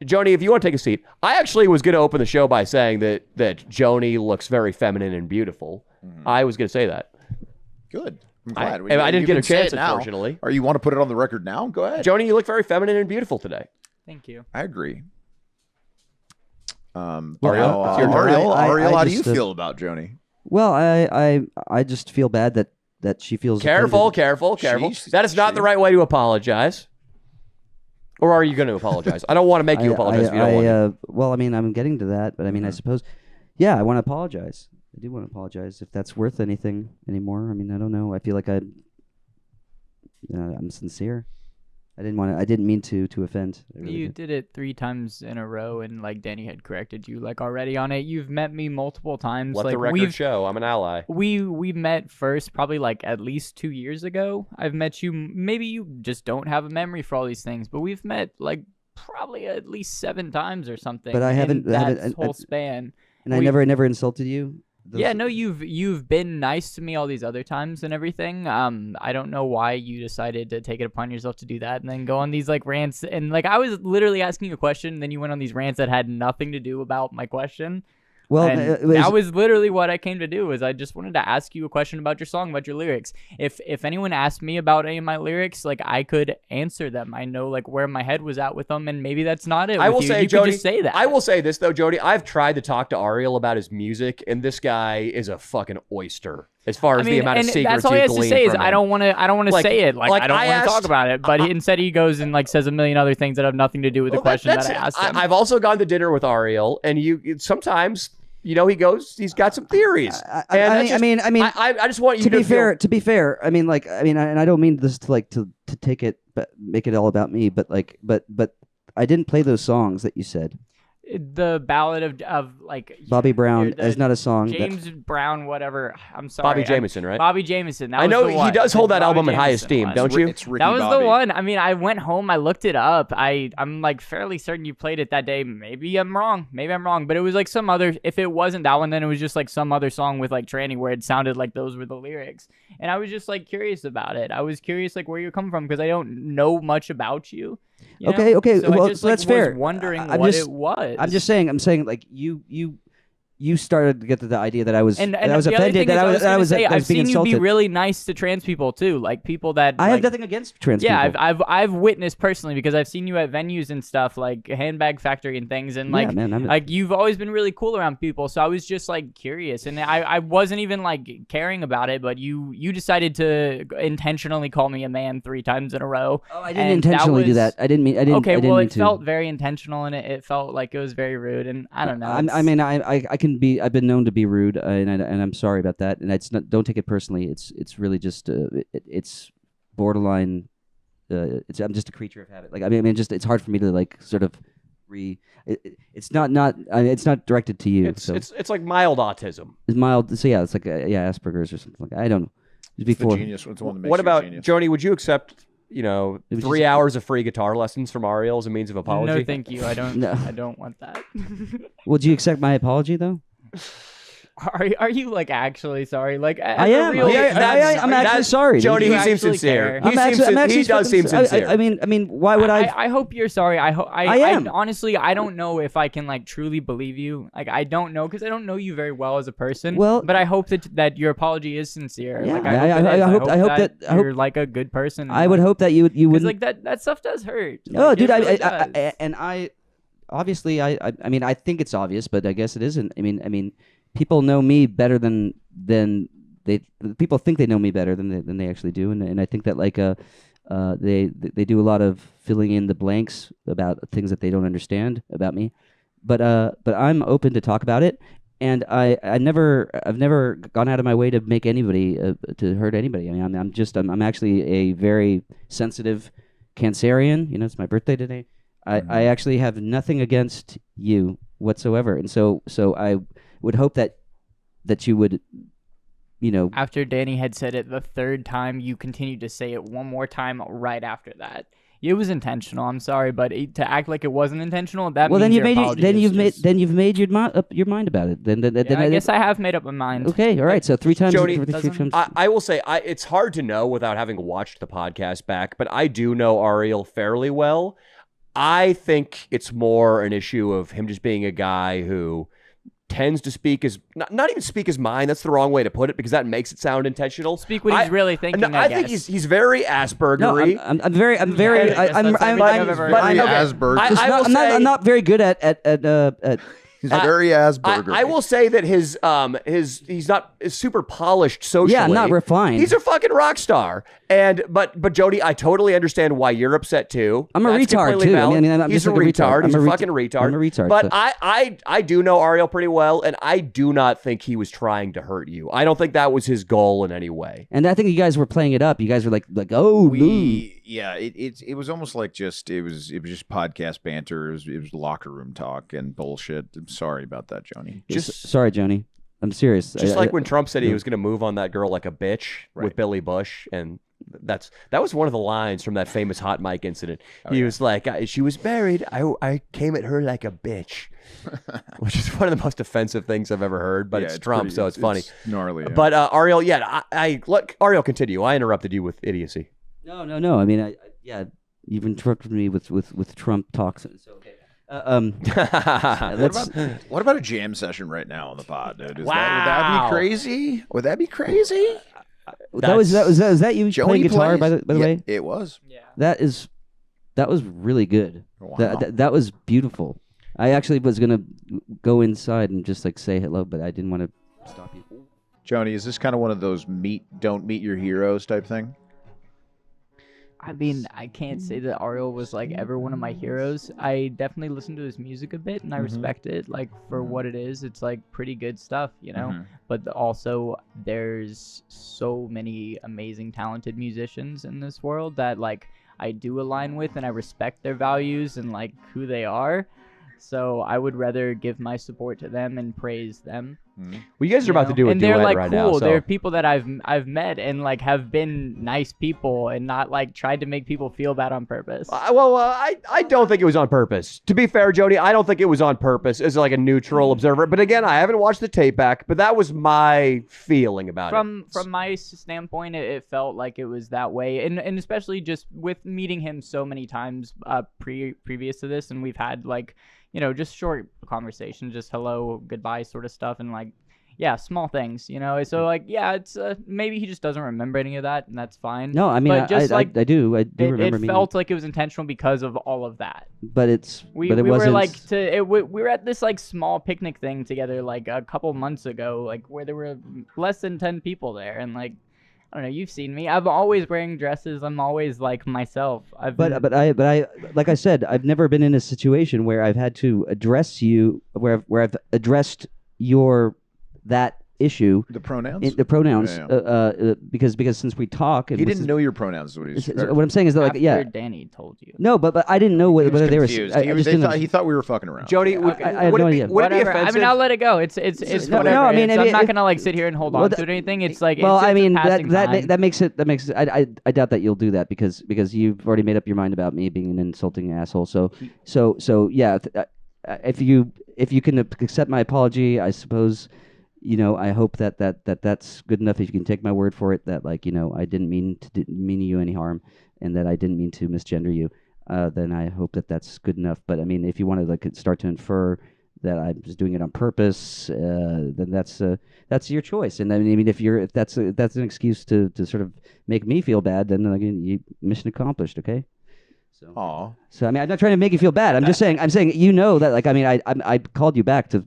Joni, if you want to take a seat, I actually was going to open the show by saying that Joni looks very feminine and beautiful. I was going to say that. Good. I'm glad. I didn't get a chance, unfortunately. Or you want to put it on the record now? Go ahead. Joni, you look very feminine and beautiful today. Thank you. I agree. Ariel, how do you feel about Joni? Well, I just feel bad that she feels Careful. offended. That is not the right way to apologize. Or are you going to apologize? I don't want to make you apologize if you don't want to. Well, I mean, I'm getting to that, but I mean, I suppose, I want to apologize. I do want to apologize if that's worth anything anymore. I mean, I don't know. I feel like I'm sincere. I didn't mean to offend. You did it 3 times in a row, and like Danny had corrected you like already on it. You've met me multiple times. Let like, the record show. I'm an ally. We met first probably like at least 2 years ago. I've met you. Maybe you just don't have a memory for all these things, but we've met like probably at least 7 times or something. But I haven't in that whole span. And I never insulted you. Yeah, no, you've been nice to me all these other times and everything. I don't know why you decided to take it upon yourself to do that and then go on these like rants. And like I was literally asking you a question, and then you went on these rants that had nothing to do about my question. Well, that was literally what I came to do. Is I just wanted to ask you a question about your song, about your lyrics. If anyone asked me about any of my lyrics, like I could answer them. I know like where my head was at with them, and maybe that's not it. I will say, you Jody, could just say that. I will say this though, Jody. I've tried to talk to Ariel about his music, and this guy is a fucking oyster as far as the amount of secrets that's all he has to say is I don't want to Like- say it. Like I don't want asked- to talk about it. But instead he goes and like says a million other things that have nothing to do with the question that I asked him. I've also gone to dinner with Ariel, and sometimes. He's got some theories. I just want you to to be fair. I mean, and I don't mean this to take it, but make it all about me. But I didn't play those songs that you said. The ballad of like Bobby Brown is not a song. James Brown, whatever. I'm sorry. Bobby Jameson, right? Bobby Jameson. I know he does hold that album in high esteem, don't you? It's Ricky That was Bobby. the one. I mean, I went home, I looked it up. I'm like fairly certain you played it that day. Maybe I'm wrong. But it was like some other. If it wasn't that one, then it was just like some other song with like tranny where it sounded like those were the lyrics. And I was just like curious about it. I was curious like where you're coming from because I don't know much about you. Okay. So Well, I just, that's was fair. wondering I'm what just- it was. I'm saying like you started to get to the idea that I was And that I was the other offended thing that is I was say, that I I've was being seen insulted. you be really nice to trans people too, like people that I have like, nothing against trans yeah, people. I've witnessed personally because I've seen you at venues and stuff like Handbag Factory and things, and like man, like you've always been really cool around people. So I was just like curious, and I wasn't even like caring about it, but you decided to intentionally call me a man 3 times in a row. Oh, I didn't intentionally do that. I didn't mean. Okay, I didn't well, mean it to. felt very intentional, and it felt like it was very rude, and I don't know. I can be. I've been known to be rude, and I'm sorry about that. And it's not. Don't take it personally. It's really just. It's borderline. I'm just a creature of habit. Like I mean, just it's hard for me to like sort of it's not directed to you. It's like mild autism. It's mild. So yeah, it's like Asperger's or something like that. I don't know. Before. The genius. It's the one that makes What you about a genius. Joni? Would you accept 3 just- hours of free guitar lessons from Ariel as a means of apology? No, thank you. I don't. No. I don't want that. Would you accept my apology though? Are you like actually sorry? Like I am. I'm actually sorry. Joni, You he seems actually sincere. care. He does seem sincere. I mean, why would I? I hope you're sorry. I am. Honestly, I don't know if I can like truly believe you. Like I don't know because I don't know you very well as a person. Well, but I hope that your apology is sincere. Yeah, like, I hope that you're like a good person. I would hope that you would like that stuff does hurt. Oh, Like, dude, it really does. I obviously I mean I think it's obvious, but I guess it isn't. I mean people know me better than people think they know me better than they actually do, and I think that like they do a lot of filling in the blanks about things that they don't understand about me, but I'm open to talk about it, and I've never gone out of my way to make anybody to hurt anybody. I mean I'm actually a very sensitive Cancerian. It's my birthday today. I actually have nothing against you whatsoever, and so I would hope that you would, After Danny had said it the 3rd time, you continued to say it one more time right after that. It was intentional. I'm sorry, but to act like it wasn't intentional, that well, means then you've made your mind about it. Then I guess I have made up my mind. Okay, all right. So 3 times. Joni, three times. I will say it's hard to know without having watched the podcast back, but I do know Ariel fairly well. I think it's more an issue of him just being a guy who tends to speak his not even speak his mind. That's the wrong way to put it because that makes it sound intentional. Speak what he's really thinking. I think he's very Aspergery. No, I'm very Asperger. I'm not very good at He's very Asperger. I will say that he's not super polished socially. Yeah, not refined. He's a fucking rock star. But Jody, I totally understand why you're upset too. I'm a retard too. Valid. I'm he's just a like retard. He's a fucking retard. I'm a retard. But I do know Ariel pretty well, and I do not think he was trying to hurt you. I don't think that was his goal in any way. And I think you guys were playing it up. You guys were like oh, yeah, it was almost like it was just podcast banter. It was locker room talk and bullshit. I'm sorry about that, Joni. Sorry, Joni. I'm serious. Just like when Trump said he was going to move on that girl like a bitch with Billy Bush, and that was one of the lines from that famous hot mic incident. He was like, "She was buried. I came at her like a bitch," which is one of the most offensive things I've ever heard. But it's Trump, so it's funny. It's gnarly. Yeah. But Ariel, I look. Ariel, continue. I interrupted you with idiocy. No. I mean, you've interrupted me with Trump talks. So okay. What about a jam session right now on the pod, dude? Would Wow. that be crazy? Would that be crazy? Was that you Joni playing guitar plays? by the way? It was. Yeah. That was really good. Wow. That was beautiful. I actually was gonna go inside and just like say hello, but I didn't want to stop you. Joni, is this kind of one of those don't meet your heroes type thing? I mean, I can't say that Ariel was like ever one of my heroes. I definitely listen to his music a bit and I respect it like for what it is. It's like pretty good stuff, you know? But also there's so many amazing talented musicians in this world that like I do align with and I respect their values and like who they are. So I would rather give my support to them and praise them. Well, you guys are about to do a and duet they're like right cool. now. So. They're people that I've met and like have been nice people and not like tried to make people feel bad on purpose. I don't think it was on purpose. To be fair, Jody, I don't think it was on purpose as like a neutral observer. But again, I haven't watched the tape back, but that was my feeling about it. From my standpoint, it felt like it was that way, and especially just with meeting him so many times previous to this, and we've had like. You know, just short conversation, just hello, goodbye sort of stuff. And like, yeah, small things, you know? So like, yeah, it's maybe he just doesn't remember any of that and that's fine. No, I mean, I do remember. It felt like it was intentional because of all of that. But we were like, we were at this like small picnic thing together like a couple months ago, like where there were less than 10 people there. And like, I don't know. You've seen me. I'm always wearing dresses. I'm always like myself. But I like I said, I've never been in a situation where I've had to address you, where I've addressed that issue. The pronouns. Because since we talk, he didn't know your pronouns. Is what he's. What I'm saying is that like After Danny told you. No, but I didn't know whether they were. He thought we were fucking around. Jody, I have no idea. Would it be offensive? I mean, I'll let it go. It's whatever. No, I mean, I'm not gonna like sit here and hold on to it or anything. It's like I mean that makes it. I doubt that you'll do that because you've already made up your mind about me being an insulting asshole. So yeah, if you can accept my apology, I suppose. You know, I hope that's good enough. If you can take my word for it, that like I didn't mean you any harm, and that I didn't mean to misgender you, then I hope that's good enough. But I mean, if you want to like start to infer that I'm just doing it on purpose, then that's your choice. And I mean, if that's an excuse to sort of make me feel bad, then again, mission accomplished. Okay. So I mean, I'm not trying to make you feel bad. I'm saying that like I mean I called you back to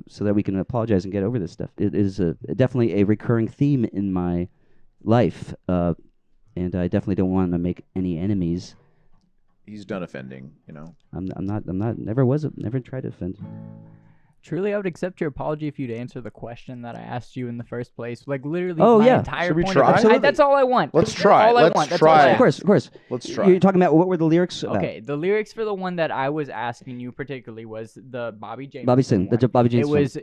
so that we can apologize and get over this stuff. It is definitely a recurring theme in my life, and I definitely don't want to make any enemies. He's done offending, you know. I'm not. Never tried to offend. Truly, I would accept your apology if you'd answer the question that I asked you in the first place. Like literally, entire Should we point try? of that's all I want. Let's try. All I Let's want. That's try. all I Of ask. course. Let's try. You're talking about what were the lyrics about? Okay, the lyrics for the one that I was asking you particularly was the Bobby James. Bobby James.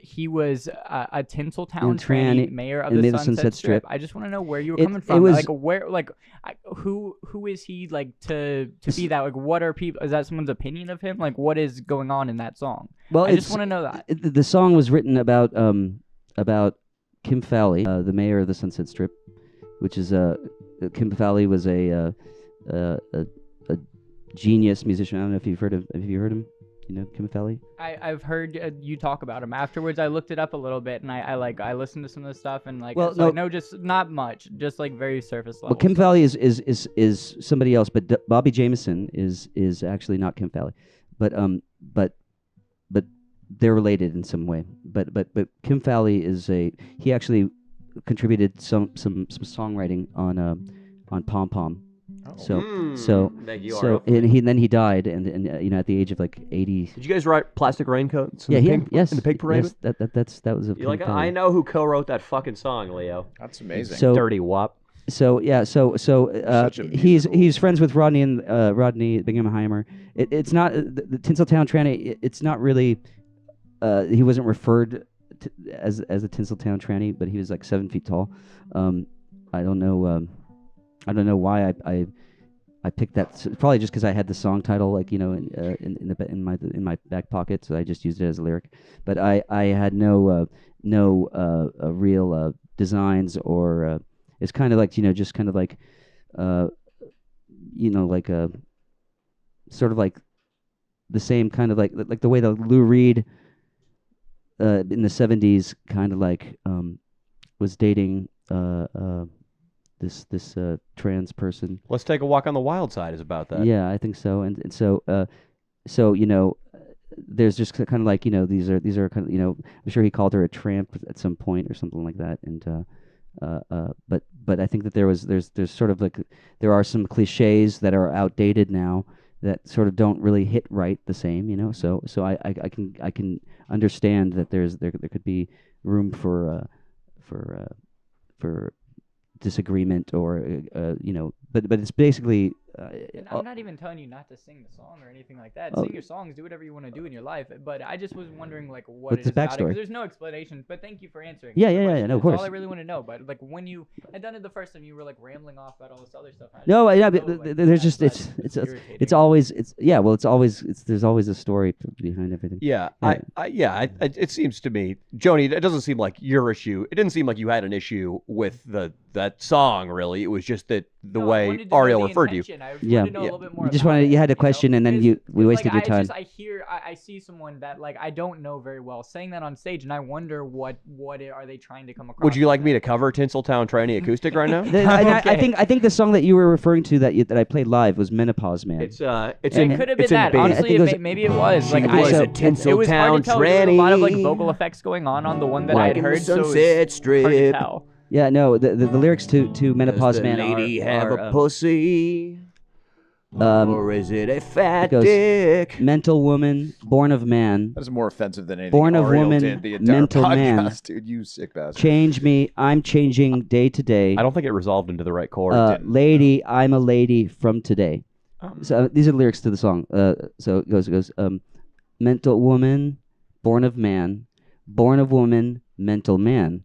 He was a Tinseltown tranny, mayor of the Sunset Strip. I just want to know where you were coming from. Who is he like to be that? Like, what are people? Is that someone's opinion of him? Like, what is going on in that song? Well, I just want to know that. The song was written about Kim Fowley, the mayor of the Sunset Strip, which is Kim Fowley was a genius musician. I don't know if you've heard of. Have you heard him? You know Kim Felly? I've heard you talk about him. Afterwards, I looked it up a little bit, and I listened to some of the stuff, and Well, so I know just not much, just like very surface level. Well, Kim stuff. Felly is somebody else, but Bobby Jameson is actually not Kim Felly, but they're related in some way. But Kim Felly he actually contributed some songwriting on Pom Pom. So Thank you, so Ariel. and then he died, and at the age of like 80. Did you guys write Plastic Raincoats? Yeah, In the Yes, Pig Parade? that was a. You're like, Kim Felly. I know who co-wrote that fucking song, Leo. That's amazing. So Dirty wop. So Such a he's musical- friends with Rodney Bingham-Heimer. It's not the Tinseltown tranny. It's not really. He wasn't referred to as a Tinseltown tranny, but he was like 7 feet tall. I don't know. I don't know why I picked that. Probably just because I had the song title, like in my back pocket, so I just used it as a lyric. But I had no real designs or. It's kind of like just kind of like, like a sort of like the same kind of like the way that Lou Reed in the 70s kind of like was dating this trans person. Let's Take a Walk on the Wild Side is about that. Yeah, I think so. And so there's just kind of like these are kind of I'm sure he called her a tramp at some point or something like that. And but I think that there's sort of like there are some cliches that are outdated now that sort of don't really hit right the same, So I can understand that there could be room for disagreement or but it's basically. And I'm not even telling you not to sing the song or anything like that. Sing your songs, do whatever you want to do in your life. But I just was wondering, like, what What's it the is about it, backstory? 'cause there's no explanation. But thank you for answering. Yeah, the yeah, yeah, question. no, of That's course. all I really want to know. But like when you had done it the first time, you were like rambling off about all this other stuff. No, yeah, but but there's just it's always there's always a story behind everything. Yeah, Yeah. it seems to me, Joni, it doesn't seem like your issue. It didn't seem like you had an issue with that song, really. It was just that the way Ariel referred to you. Yeah. You had a question, and then we wasted your time. I see someone that like I don't know very well saying that on stage, and I wonder what are they trying to come across. Would you like me to cover Tinseltown Tranny Acoustic right now? I think the song that you were referring to that I played live was Menopause Man. It could have been that. Honestly, maybe it was. Like it was a it was hard Tinseltown to tell. There was a lot of like tranny. vocal effects going on the one that I had Walking the heard. So it was Sunset hard to Strip. tell. Yeah, no, the lyrics to Menopause Does the Man lady are, have a pussy? Or is it a fat goes, dick? mental woman, born of man, That is more offensive than anything Born of Ariel woman, did the entire mental podcast, man. dude. You sick bastard. change me, I'm changing day to day. I don't think it resolved into the right chord. Lady, I'm a lady from today. So these are the lyrics to the song. So it goes, mental woman, born of man, born of woman, mental man.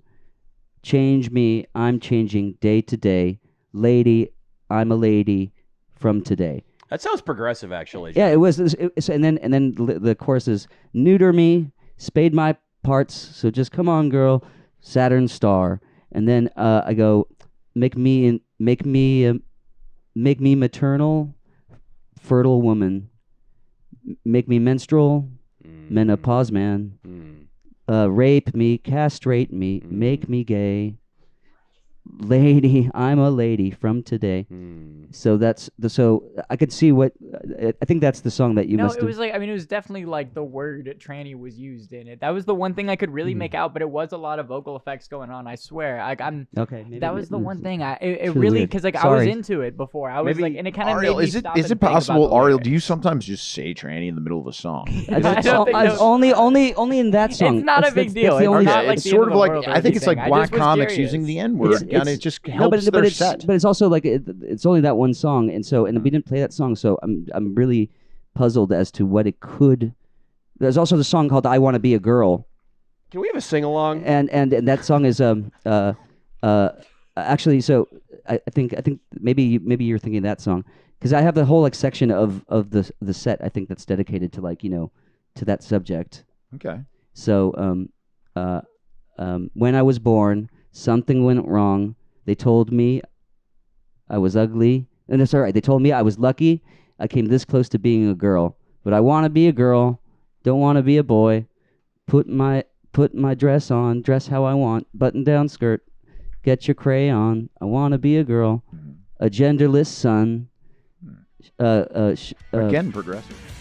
Change me, I'm changing day to day. Lady, I'm a lady from today. That sounds progressive, actually. Yeah, it was. And then the chorus is neuter me, spade my parts. So just come on, girl, Saturn star. And then I go, make me maternal, fertile woman. Make me menstrual, menopause man. Rape me, castrate me, make me gay. Lady, I'm a lady from today. So so I could see what I think that's the song that you must have. It was like it was definitely like the word tranny was used in it. That was the one thing I could really make out, but it was a lot of vocal effects going on. I swear, I'm okay. Maybe that was the one thing it truly really weird. because like I Sorry. was into it before. I was like, and it kind of Ariel, made me is it stop is and it think about possible, the Ariel? lyrics. Do you sometimes just say tranny in the middle of a song? I don't think that- only in that song. It's not a big deal. That's the It's only not like it's the sort end of of the like world or I think it's like anything. I black just was comics curious. using the N word, and it just helps their set. But it's also like it's only that one song, and we didn't play that song, so I'm really puzzled as to what it could. There's also the song called "I Want to Be a Girl," Can we have a sing along? and that song is actually. So I think maybe you're thinking of that song because I have the whole like section of the set I think that's dedicated to like to that subject. Okay. So when I was born, something went wrong. They told me I was ugly. And it's all right. They told me I was lucky. I came this close to being a girl, but I want to be a girl, don't want to be a boy. Put my dress on, dress how I want, button down skirt, get your crayon. I want to be a girl, a genderless son. Again, progressive.